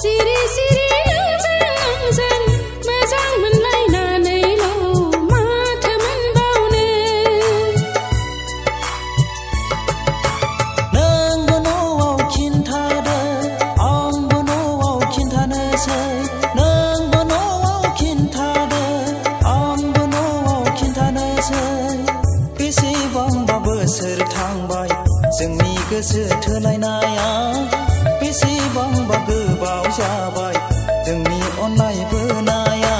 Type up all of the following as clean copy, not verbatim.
सिरि सिरि नोंजों आंजों मोजां मोनलायनानैल' माथो मोनबावनो नोंबो न'आव खिन्थादो आंबो न'आव खिन्थानोसै नोंबो न'आव खिन्थादो आंबो न'आव खिन्थानोसै बेसेबांबा बोसोर थांबाय जोंनि गोसो थोलायनाया बेसेबांबा गोबाव जाबाय जोंनि अननाय बोनाया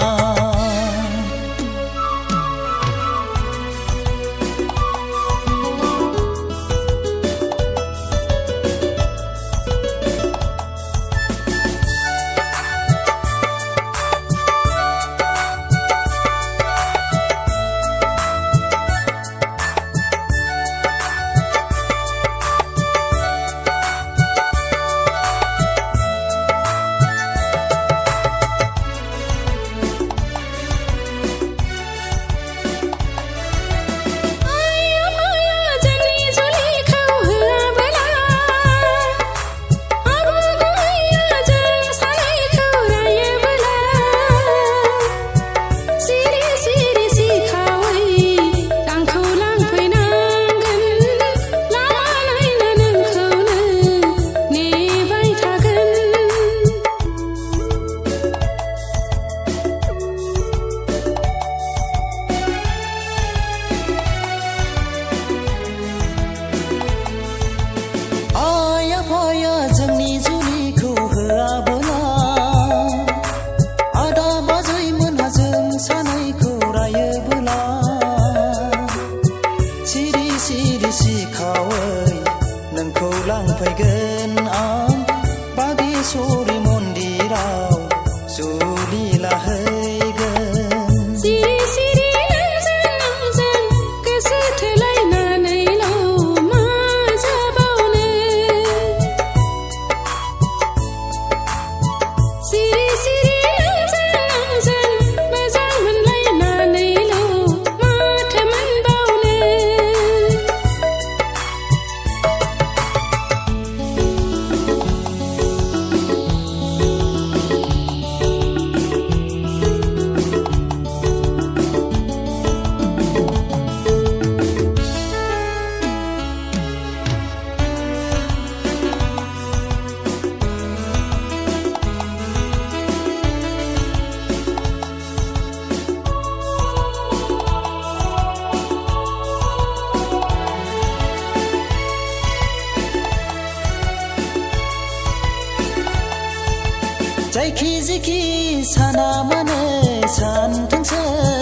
जोंनि जुलिखौ होआबोला आदा बाजै मोनहा जों सानैखौ रायोबोला सिरि सिरि सिखावै नोंखौ लांफैगोन आं बागेश्वरी मन्दिराव जुलि लाहैगोन सिरि सिरि नोंजों आंजों गोसो थोलायनानैल' मा जाबावनो सिरि सिरि नोंजों आंजों मोजां मोनलायनानैल' माथो मोनबावनो जायखि जेखि साना मानो सानथोंसै